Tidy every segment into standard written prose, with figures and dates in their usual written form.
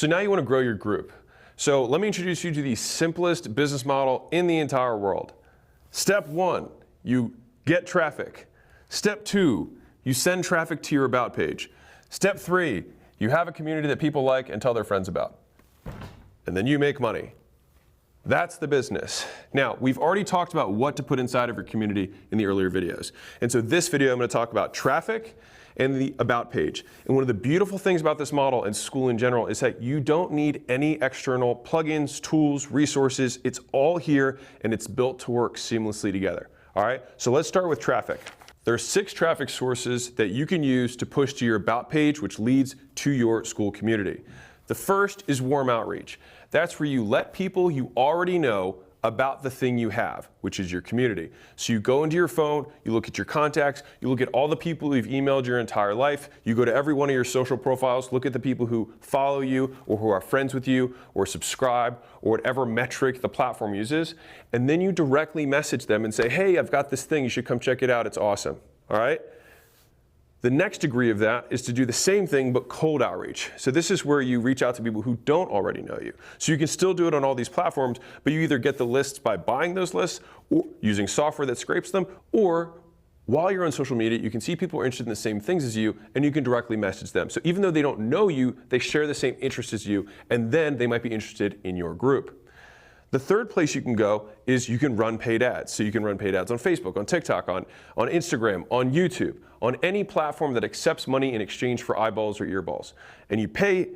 So now you want to grow your group. So let me introduce you to the simplest business model in the entire world. Step 1, you get traffic. Step 2, you send traffic to your About page. Step 3, you have a community that people like and tell their friends about. And then you make money. That's the business. Now, we've already talked about what to put inside of your community in the earlier videos. And so this video, I'm going to talk about traffic and the About page. And one of the beautiful things about this model and Skool in general is that you don't need any external plugins, tools, resources. It's all here and it's built to work seamlessly together. All right, so let's start with traffic. There are 6 traffic sources that you can use to push to your About page, which leads to your Skool community. The first is warm outreach. That's where you let people you already know about the thing you have, which is your community. So you go into your phone, you look at your contacts, you look at all the people you've emailed your entire life, you go to every one of your social profiles, look at the people who follow you or who are friends with you or subscribe or whatever metric the platform uses, and then you directly message them and say, hey, I've got this thing, you should come check it out, it's awesome, all right? The next degree of that is to do the same thing but cold outreach. So this is where you reach out to people who don't already know you. So you can still do it on all these platforms, but you either get the lists by buying those lists or using software that scrapes them, or while you're on social media, you can see people are interested in the same things as you and you can directly message them. So even though they don't know you, they share the same interests as you, and then they might be interested in your group. The third place you can go is you can run paid ads. So you can run paid ads on Facebook, on TikTok, on Instagram, on YouTube, on any platform that accepts money in exchange for eyeballs or earballs. And you pay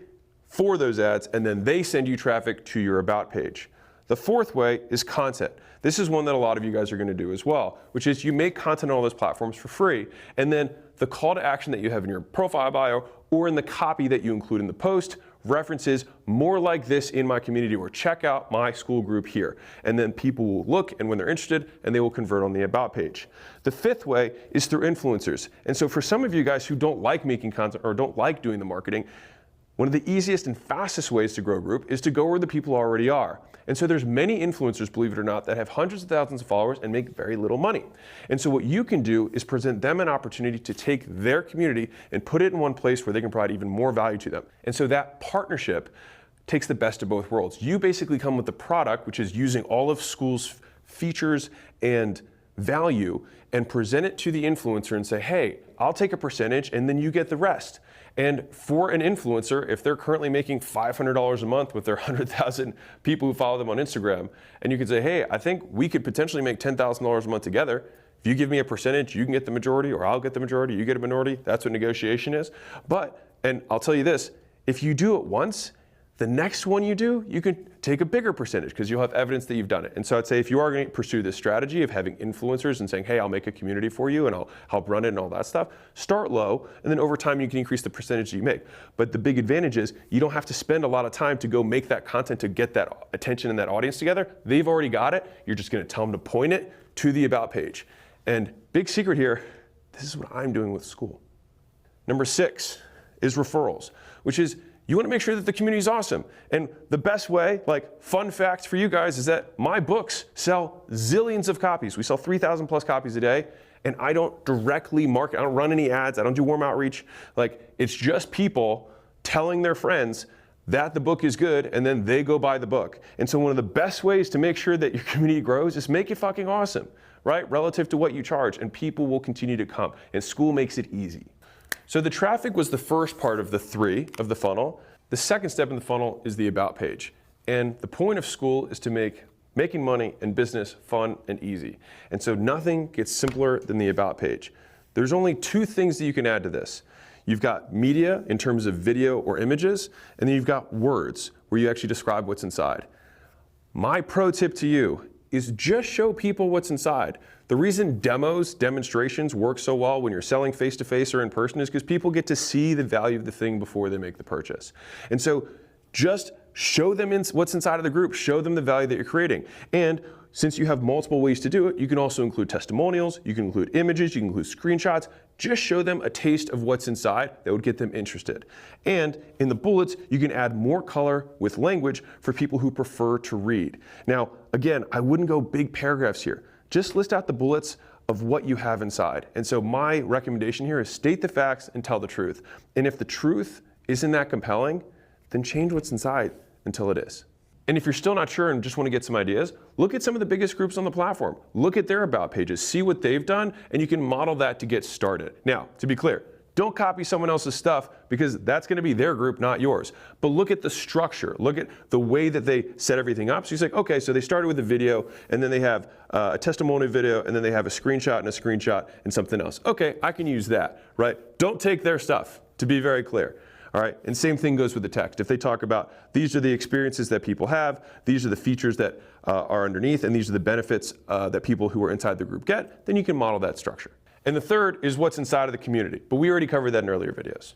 for those ads and then they send you traffic to your About page. The fourth way is content. This is one that a lot of you guys are going to do as well, which is you make content on all those platforms for free, and then the call to action that you have in your profile bio or in the copy that you include in the post references more like this in my community, or check out my Skool group here. And then people will look, and when they're interested, and they will convert on the About page. The fifth way is through influencers. And so for some of you guys who don't like making content or don't like doing the marketing, one of the easiest and fastest ways to grow a group is to go where the people already are. And so there's many influencers, believe it or not, that have hundreds of thousands of followers and make very little money. And so what you can do is present them an opportunity to take their community and put it in one place where they can provide even more value to them. And so that partnership takes the best of both worlds. You basically come with the product, which is using all of Skool's features and value, and present it to the influencer and say, hey, I'll take a percentage and then you get the rest. And for an influencer, if they're currently making $500 a month with their 100,000 people who follow them on Instagram, and you can say, hey, I think we could potentially make $10,000 a month together. If you give me a percentage, you can get the majority, or I'll get the majority, you get a minority. That's what negotiation is. But, and I'll tell you this, if you do it once, the next one you do, you can take a bigger percentage because you'll have evidence that you've done it. And so I'd say if you are going to pursue this strategy of having influencers and saying, hey, I'll make a community for you and I'll help run it and all that stuff, start low, and then over time you can increase the percentage you make. But the big advantage is you don't have to spend a lot of time to go make that content to get that attention and that audience together. They've already got it. You're just going to tell them to point it to the About page. And big secret here, this is what I'm doing with Skool. Number 6 is referrals, which is you want to make sure that the community is awesome. And the best way, like fun fact for you guys, is that my books sell zillions of copies. We sell 3,000 plus copies a day, and I don't directly market, I don't run any ads, I don't do warm outreach. Like, it's just people telling their friends that the book is good, and then they go buy the book. And so one of the best ways to make sure that your community grows is make it fucking awesome, right? Relative to what you charge, and people will continue to come. And Skool makes it easy. So the traffic was the first part of the 3 of the funnel. The second step in the funnel is the About page. And the point of Skool is to make making money and business fun and easy. And so nothing gets simpler than the About page. There's only 2 things that you can add to this. You've got media in terms of video or images, and then you've got words where you actually describe what's inside. My pro tip to you is just show people what's inside. The reason demonstrations work so well when you're selling face-to-face or in person is because people get to see the value of the thing before they make the purchase. And so just show them what's inside of the group, show them the value that you're creating. And since you have multiple ways to do it, you can also include testimonials, you can include images, you can include screenshots. Just show them a taste of what's inside that would get them interested. And in the bullets, you can add more color with language for people who prefer to read. Now, again, I wouldn't go big paragraphs here. Just list out the bullets of what you have inside. And so my recommendation here is state the facts and tell the truth. And if the truth isn't that compelling, then change what's inside until it is. And if you're still not sure and just want to get some ideas, look at some of the biggest groups on the platform. Look at their about pages, see what they've done, and you can model that to get started. Now, to be clear, don't copy someone else's stuff because that's going to be their group, not yours. But look at the structure. Look at the way that they set everything up. So you say, okay, so they started with a video, and then they have a testimonial video, and then they have a screenshot and something else. Okay, I can use that, right? Don't take their stuff, to be very clear. All right, and same thing goes with the text. If they talk about these are the experiences that people have, these are the features that are underneath, and these are the benefits that people who are inside the group get, then you can model that structure. And the third is what's inside of the community, but we already covered that in earlier videos.